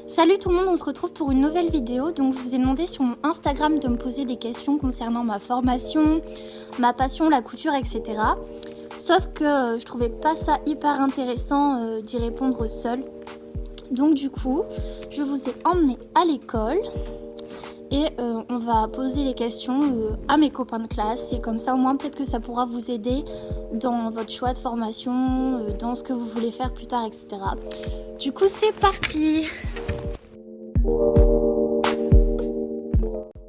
Salut tout le monde, on se retrouve pour une nouvelle vidéo. Donc je vous ai demandé sur mon Instagram de me poser des questions concernant ma formation, ma passion, la couture, etc. Sauf que je trouvais pas ça hyper intéressant d'y répondre seule. Donc du coup, je vous ai emmené à l'école et on va poser les questions à mes copains de classe. Et comme ça au moins peut-être que ça pourra vous aider dans votre choix de formation, dans ce que vous voulez faire plus tard, etc. Du coup c'est parti!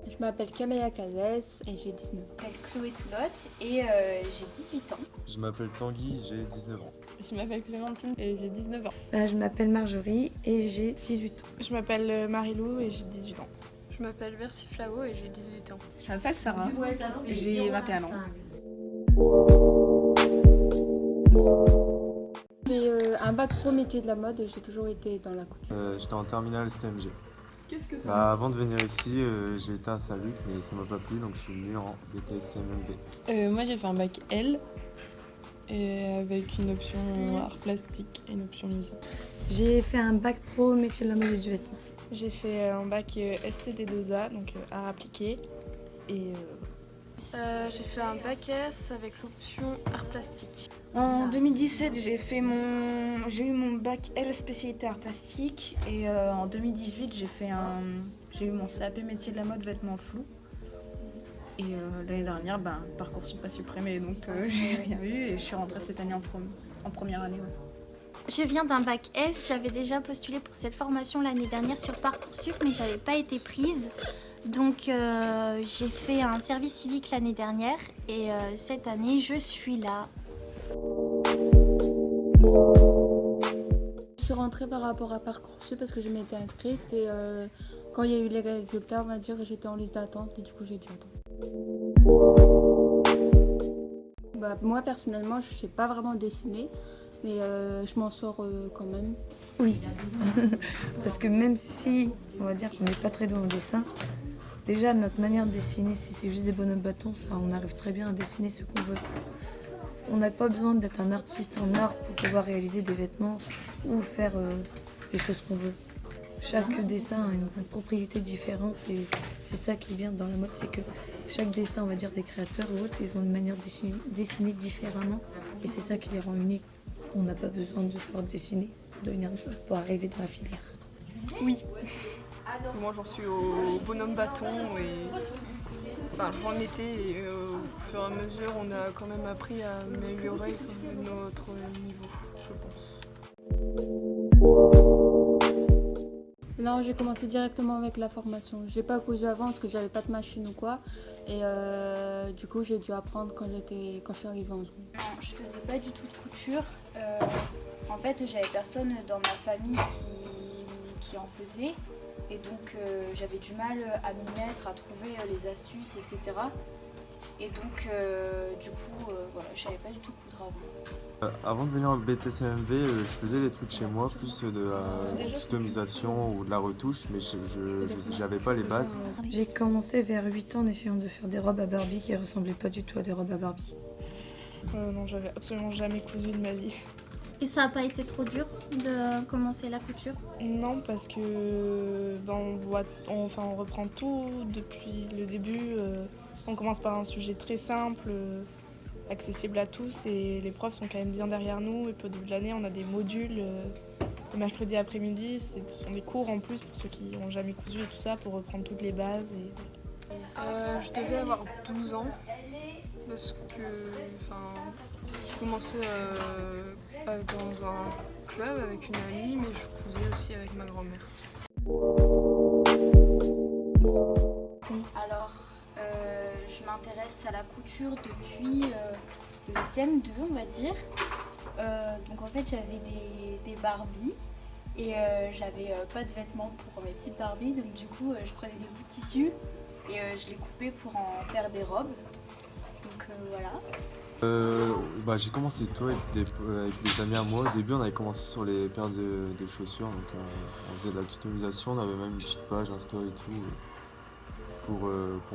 Je m'appelle Camélia Cazès et j'ai 19 ans. Je m'appelle Chloé Toulotte et j'ai 18 ans. Je m'appelle Tanguy, j'ai 19 ans. Je m'appelle Clémentine et j'ai 19 ans. Je m'appelle Marjorie et j'ai 18 ans. Je m'appelle Marilou et j'ai 18 ans. Je m'appelle Versiflao et j'ai 18 ans. Je m'appelle Sarah et j'ai 21 ans. J'ai un bac pro métier de la mode et j'ai toujours été dans la couture. J'étais en terminale STMG. Qu'est-ce que ça Avant de venir ici, j'ai été à Saint-Luc, mais ça m'a pas plu, donc je suis venu en BTS CMMV. Moi j'ai fait un bac L avec une option art plastique et une option musique. J'ai fait un bac pro métier de la mode et du vêtement. J'ai fait un bac STD2A, donc art appliqué. Et J'ai fait un bac S avec l'option art plastique. En 2017, j'ai eu mon bac L spécialité art plastique et en 2018, j'ai eu mon CAP métier de la mode vêtements flous. Et l'année dernière, Parcoursup pas supprimé, donc j'ai rien eu et je suis rentrée cette année en première année. Ouais. Je viens d'un bac S, j'avais déjà postulé pour cette formation l'année dernière sur Parcoursup, mais j'avais pas été prise. Donc j'ai fait un service civique l'année dernière et cette année je suis là. Je suis rentrée par rapport à Parcoursup parce que je m'étais inscrite et quand il y a eu les résultats, on va dire, j'étais en liste d'attente et du coup j'ai dû attendre. Moi personnellement, je sais pas vraiment dessiner, mais je m'en sors quand même. Oui, parce que même si on va dire qu'on n'est pas très doué en dessin, déjà notre manière de dessiner, si c'est juste des bonhommes bâtons, ça, on arrive très bien à dessiner ce qu'on veut. On n'a pas besoin d'être un artiste en art pour pouvoir réaliser des vêtements ou faire les choses qu'on veut. Chaque dessin a une propriété différente et c'est ça qui est bien dans la mode, c'est que chaque dessin, on va dire des créateurs ou autres, ils ont une manière de dessiner différemment et c'est ça qui les rend uniques, qu'on n'a pas besoin de savoir dessiner pour arriver dans la filière. Oui. Moi j'en suis au bonhomme bâton et j'en étais et au fur et à mesure on a quand même appris à améliorer notre niveau, je pense. Non, j'ai commencé directement avec la formation. J'ai pas cousu avant parce que j'avais pas de machine ou quoi. Et du coup, j'ai dû apprendre quand je suis arrivée en seconde. Non, je faisais pas du tout de couture. En fait, j'avais personne dans ma famille qui en faisait. Et donc, j'avais du mal à m'y mettre, à trouver les astuces, etc. Et donc, du coup, voilà, je savais pas du tout coudre avant. Avant de venir en BTS CMMV, je faisais des trucs chez moi, plus de la customisation ou de la retouche, mais je n'avais pas les bases. J'ai commencé vers 8 ans en essayant de faire des robes à Barbie qui ressemblaient pas du tout à des robes à Barbie. non, j'avais absolument jamais cousu de ma vie. Et ça n'a pas été trop dur de commencer la couture? Non, parce que on reprend tout depuis le début. On commence par un sujet très simple, accessible à tous et les profs sont quand même bien derrière nous. Et puis au début de l'année, on a des modules le mercredi après-midi. Ce sont des cours en plus pour ceux qui n'ont jamais cousu et tout ça, pour reprendre toutes les bases. Je devais avoir 12 ans parce que je commençais dans un club avec une amie, mais je cousais aussi avec ma grand-mère. Alors, je m'intéresse à la couture depuis le CM2, on va dire. Donc en fait, j'avais des Barbies et j'avais pas de vêtements pour mes petites Barbies. Donc du coup, je prenais des bouts de tissu et je les coupais pour en faire des robes. Donc voilà. J'ai commencé tôt avec des amis à moi. Au début, on avait commencé sur les paires de chaussures, donc on faisait de la customisation. On avait même une petite page Insta et tout pour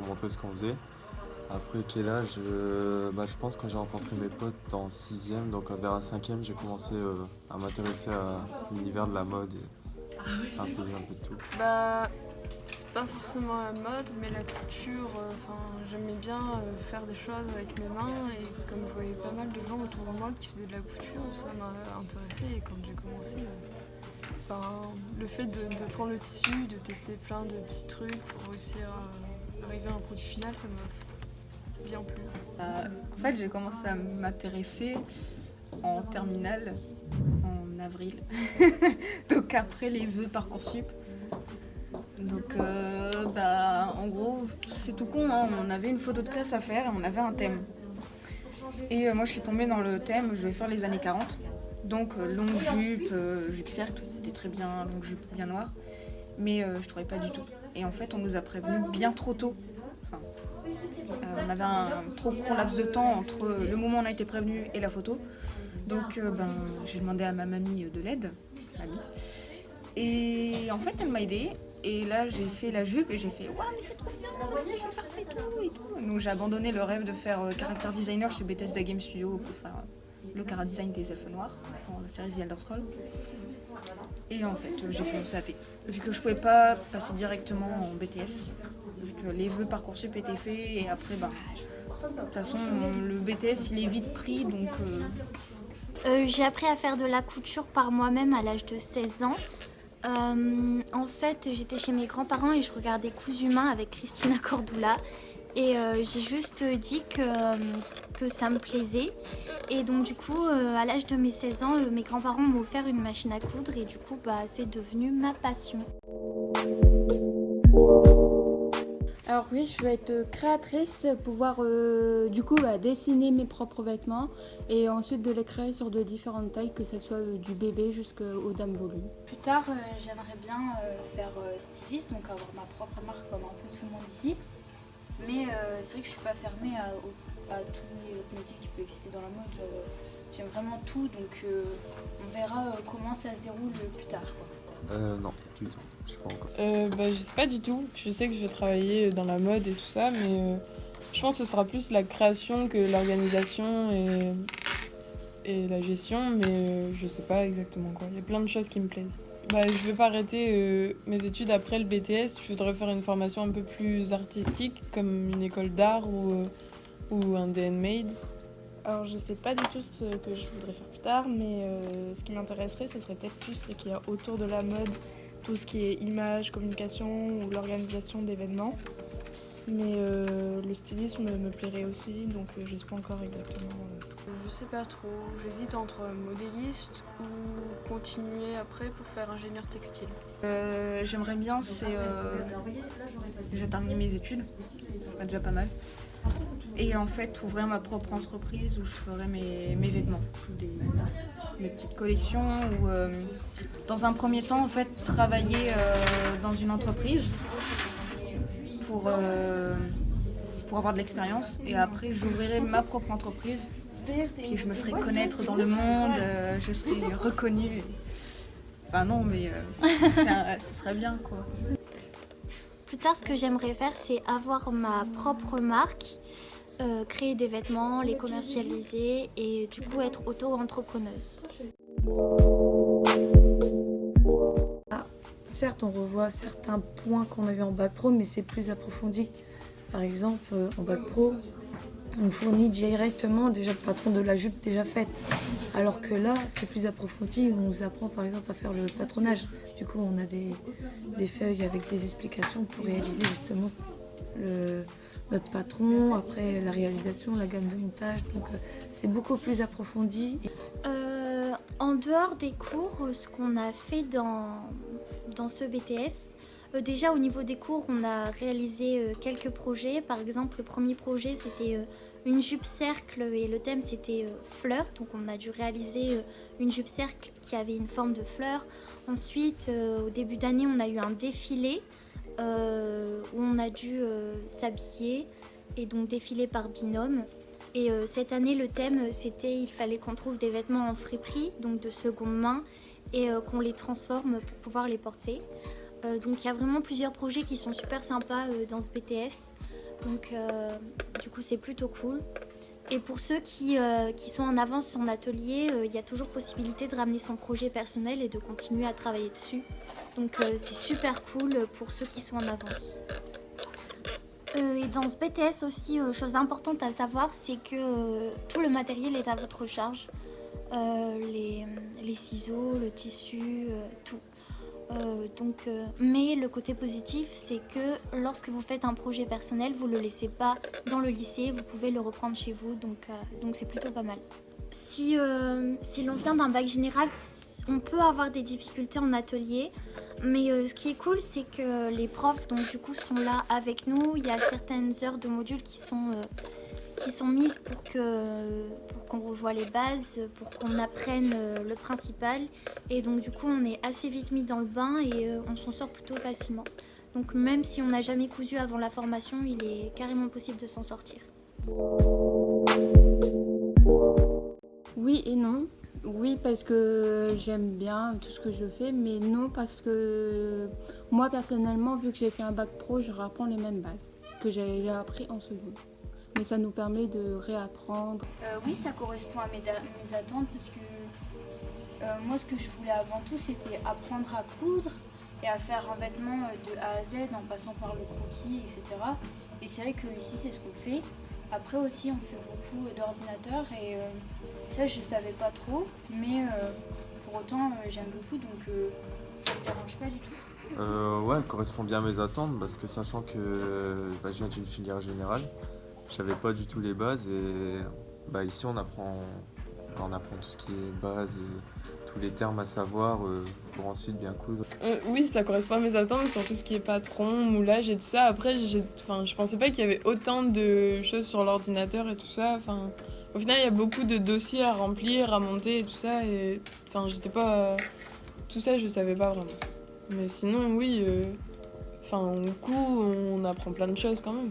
montrer ce qu'on faisait. Après quel âge je pense quand j'ai rencontré mes potes en 6e, donc vers la 5e, j'ai commencé à m'intéresser à l'univers de la mode et un peu de tout. Bah, c'est pas forcément la mode, mais la couture. J'aimais bien faire des choses avec mes mains et comme je voyais pas mal de gens autour de moi qui faisaient de la couture, ça m'a intéressée et quand j'ai commencé, le fait de prendre le tissu, de tester plein de petits trucs pour réussir à arriver à un produit final, ça m'a bien plu. En fait, j'ai commencé à m'intéresser en terminale en avril, donc après les vœux Parcoursup. Donc en gros, c'est tout con, hein. On avait une photo de classe à faire et on avait un thème. Et moi je suis tombée dans le thème, je vais faire les années 40. Donc longue jupe, jupe cercle, c'était très bien, longue jupe bien noire. Mais je trouvais pas du tout. Et en fait on nous a prévenus bien trop tôt. On avait un trop court laps de temps entre le moment où on a été prévenu et la photo. Donc j'ai demandé à ma mamie de l'aide. Et en fait elle m'a aidée. Et là, j'ai fait la jupe et j'ai fait « Waouh, mais c'est trop bien, je vais faire ça et tout. Donc j'ai abandonné le rêve de faire character designer chez Bethesda Game Studio pour faire le chara design des elfes noirs dans la série The Elder Scrolls. Et en fait, j'ai fait mon CAP. Vu que je pouvais pas passer directement en BTS, vu que les vœux Parcoursup étaient faits et après, de toute façon, le BTS, il est vite pris, donc... J'ai appris à faire de la couture par moi-même à l'âge de 16 ans. En fait, j'étais chez mes grands-parents et je regardais Cousu Main avec Christina Cordula et j'ai juste dit que ça me plaisait et donc du coup à l'âge de mes 16 ans mes grands-parents m'ont offert une machine à coudre et du coup c'est devenu ma passion. Alors oui, je vais être créatrice, pouvoir dessiner mes propres vêtements et ensuite de les créer sur de différentes tailles, que ce soit du bébé jusqu'aux dames volumes. Plus tard, j'aimerais bien faire styliste, donc avoir ma propre marque comme un peu tout le monde ici. Mais c'est vrai que je suis pas fermée à tous les autres métiers qui peuvent exister dans la mode. J'aime vraiment tout, donc on verra comment ça se déroule plus tard, quoi. Non, du tout, je sais pas encore. Je sais pas du tout. Je sais que je vais travailler dans la mode et tout ça, mais je pense que ce sera plus la création que l'organisation et la gestion, mais je sais pas exactement quoi. Il y a plein de choses qui me plaisent. Je vais pas arrêter mes études après le BTS. Je voudrais faire une formation un peu plus artistique, comme une école d'art ou un DN-Made. Alors je sais pas du tout ce que je voudrais faire plus tard, mais ce qui m'intéresserait, ce serait peut-être plus ce qu'il y a autour de la mode, tout ce qui est image, communication ou l'organisation d'événements. Mais le stylisme me plairait aussi, donc je sais pas encore exactement. Je sais pas trop, j'hésite entre modéliste ou continuer après pour faire ingénieur textile. J'aimerais bien, j'ai terminé mes études, ce serait déjà pas mal. Et en fait, ouvrir ma propre entreprise où je ferais mes vêtements, mes petites collections ou dans un premier temps, en fait, travailler dans une entreprise pour avoir de l'expérience et après j'ouvrirai ma propre entreprise et je me ferai connaître dans le monde, je serai reconnue. Enfin non, mais ce serait bien quoi. Plus tard, ce que j'aimerais faire, c'est avoir ma propre marque, créer des vêtements, les commercialiser et du coup être auto-entrepreneuse. Certes, on revoit certains points qu'on a vus en bac pro, mais c'est plus approfondi. Par exemple, en bac pro, on fournit directement déjà le patron de la jupe déjà faite. Alors que là, c'est plus approfondi, on nous apprend par exemple à faire le patronage. Du coup, on a des feuilles avec des explications pour réaliser justement notre patron, après la réalisation, la gamme de montage. Donc c'est beaucoup plus approfondi. En dehors des cours, ce qu'on a fait dans ce BTS, déjà au niveau des cours, on a réalisé quelques projets. Par exemple, le premier projet, c'était une jupe cercle et le thème, c'était fleurs. Donc on a dû réaliser une jupe cercle qui avait une forme de fleur. Ensuite, au début d'année, on a eu un défilé où on a dû s'habiller et donc défiler par binôme. Et cette année, le thème, c'était il fallait qu'on trouve des vêtements en friperie, donc de seconde main, et qu'on les transforme pour pouvoir les porter. Donc il y a vraiment plusieurs projets qui sont super sympas dans ce BTS. Donc du coup c'est plutôt cool. Et pour ceux qui sont en avance en atelier, il y a toujours possibilité de ramener son projet personnel et de continuer à travailler dessus. Donc c'est super cool pour ceux qui sont en avance. Et dans ce BTS aussi, chose importante à savoir, c'est que tout le matériel est à votre charge. Les ciseaux, le tissu, tout. Mais le côté positif, c'est que lorsque vous faites un projet personnel, vous ne le laissez pas dans le lycée, vous pouvez le reprendre chez vous, donc c'est plutôt pas mal. Si l'on vient d'un bac général, on peut avoir des difficultés en atelier, mais ce qui est cool, c'est que les profs donc, du coup, sont là avec nous. Il y a certaines heures de modules qui sont mises pour qu'on revoie les bases, pour qu'on apprenne le principal. Et donc du coup, on est assez vite mis dans le bain et on s'en sort plutôt facilement. Donc même si on n'a jamais cousu avant la formation, il est carrément possible de s'en sortir. Oui et non. Oui, parce que j'aime bien tout ce que je fais, mais non parce que moi personnellement, vu que j'ai fait un bac pro, je reprends les mêmes bases que j'ai appris en seconde. Mais ça nous permet de réapprendre. Oui, ça correspond à mes attentes parce que moi, ce que je voulais avant tout, c'était apprendre à coudre et à faire un vêtement de A à Z en passant par le croquis, etc. Et c'est vrai qu'ici, c'est ce qu'on fait. Après aussi, on fait beaucoup d'ordinateurs et ça, je ne savais pas trop. Mais pour autant, j'aime beaucoup, donc ça ne me dérange pas du tout. Ouais, elle correspond bien à mes attentes parce que sachant que je viens d'une filière générale, je savais pas du tout les bases et ici on apprend tout ce qui est base, tous les termes à savoir pour ensuite bien coudre. Oui, ça correspond à mes attentes sur tout ce qui est patron, moulage et tout ça. Après, je pensais pas qu'il y avait autant de choses sur l'ordinateur et tout ça. Au final, il y a beaucoup de dossiers à remplir, à monter et tout ça. Et j'étais pas... Tout ça, je savais pas vraiment. Mais sinon, oui, au coup, on apprend plein de choses quand même.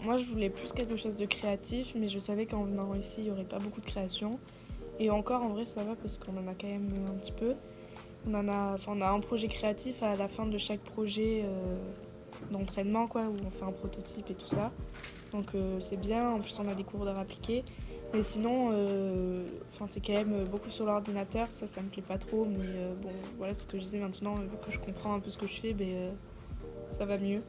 Moi je voulais plus quelque chose de créatif, mais je savais qu'en venant ici il n'y aurait pas beaucoup de création. Et encore en vrai ça va parce qu'on en a quand même un petit peu. On a un projet créatif à la fin de chaque projet d'entraînement où on fait un prototype et tout ça. Donc c'est bien, en plus on a des cours d'art appliqué. Mais sinon c'est quand même beaucoup sur l'ordinateur, ça me plaît pas trop. Mais voilà ce que je disais maintenant, vu que je comprends un peu ce que je fais, ça va mieux.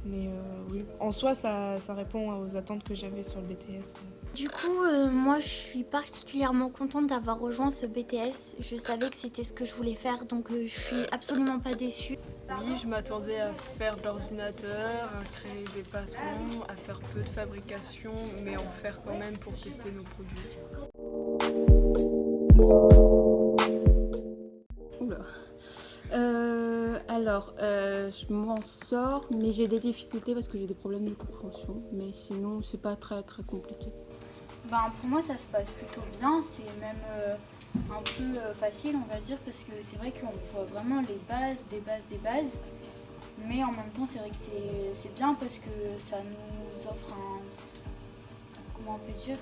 Mais oui, en soi, ça répond aux attentes que j'avais sur le BTS. Du coup, moi, je suis particulièrement contente d'avoir rejoint ce BTS. Je savais que c'était ce que je voulais faire, donc je suis absolument pas déçue. Oui, je m'attendais à faire de l'ordinateur, à créer des patrons, à faire peu de fabrication, mais en faire quand même pour tester nos produits. Oula. Je m'en sors, mais j'ai des difficultés parce que j'ai des problèmes de compréhension. Mais sinon, c'est pas très très compliqué. Pour moi, ça se passe plutôt bien. C'est même un peu facile, on va dire, parce que c'est vrai qu'on voit vraiment les bases, des bases. Mais en même temps, c'est vrai que c'est bien parce que ça nous offre comment on peut dire ?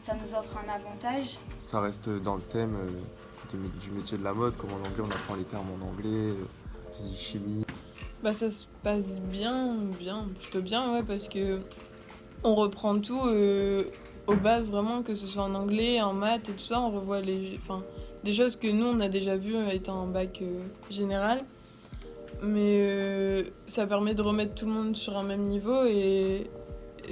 Ça nous offre un avantage. Ça reste dans le thème du métier de la mode, comme en anglais on apprend les termes en anglais, physique, chimie. Ça se passe plutôt bien, ouais, parce que on reprend tout aux bases vraiment, que ce soit en anglais, en maths et tout ça, on revoit des choses que nous on a déjà vues étant en bac général. Mais ça permet de remettre tout le monde sur un même niveau et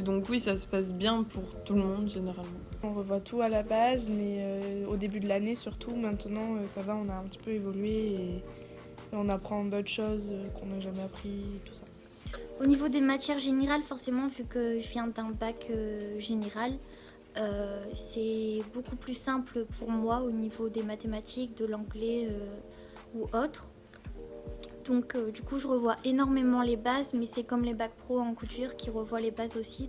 donc oui, ça se passe bien pour tout le monde généralement. On revoit tout à la base, mais au début de l'année surtout, maintenant ça va, on a un petit peu évolué et on apprend d'autres choses qu'on n'a jamais appris, tout ça. Au niveau des matières générales, forcément, vu que je viens d'un bac général, c'est beaucoup plus simple pour moi au niveau des mathématiques, de l'anglais ou autre. Donc du coup, je revois énormément les bases, mais c'est comme les bacs pro en couture qui revoient les bases aussi.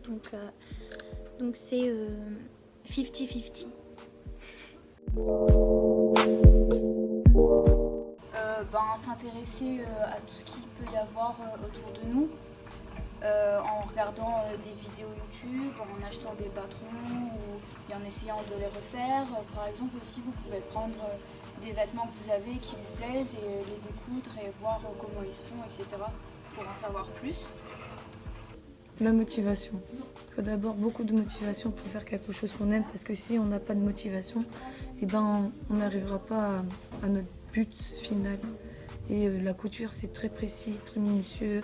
Donc c'est 50-50. S'intéresser à tout ce qu'il peut y avoir autour de nous, en regardant des vidéos YouTube, en achetant des patrons et en essayant de les refaire. Par exemple aussi, vous pouvez prendre des vêtements que vous avez qui vous plaisent et les découdre et voir comment ils se font, etc. pour en savoir plus? La motivation. Il faut d'abord beaucoup de motivation pour faire quelque chose qu'on aime, parce que si on n'a pas de motivation, eh ben, on n'arrivera pas à notre but final. Et la couture, c'est très précis, très minutieux.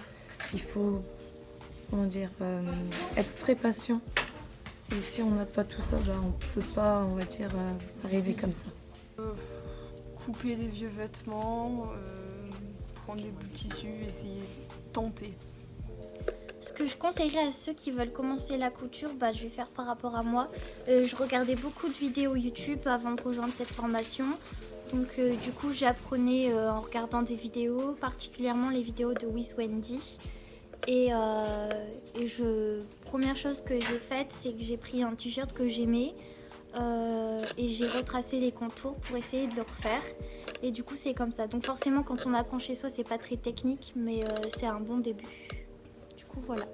Il faut être très patient. Et si on n'a pas tout ça, ben, on ne peut pas, on va dire, arriver comme ça. Couper des vieux vêtements, prendre des bouts de tissu, essayer, tenter. Ce que je conseillerais à ceux qui veulent commencer la couture, je vais faire par rapport à moi. Je regardais beaucoup de vidéos YouTube avant de rejoindre cette formation. Donc du coup j'apprenais en regardant des vidéos, particulièrement les vidéos de With Wendy. Première chose que j'ai faite, c'est que j'ai pris un t-shirt que j'aimais et j'ai retracé les contours pour essayer de le refaire. Et du coup c'est comme ça. Donc forcément quand on apprend chez soi, c'est pas très technique, mais c'est un bon début. Du coup voilà.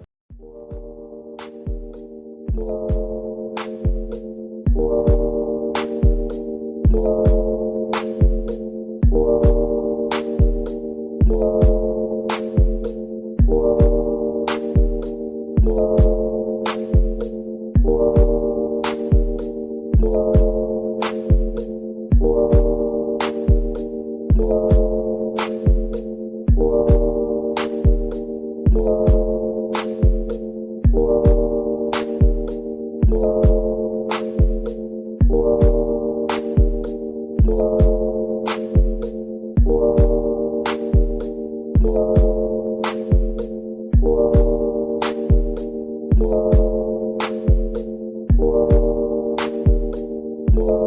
Thank you.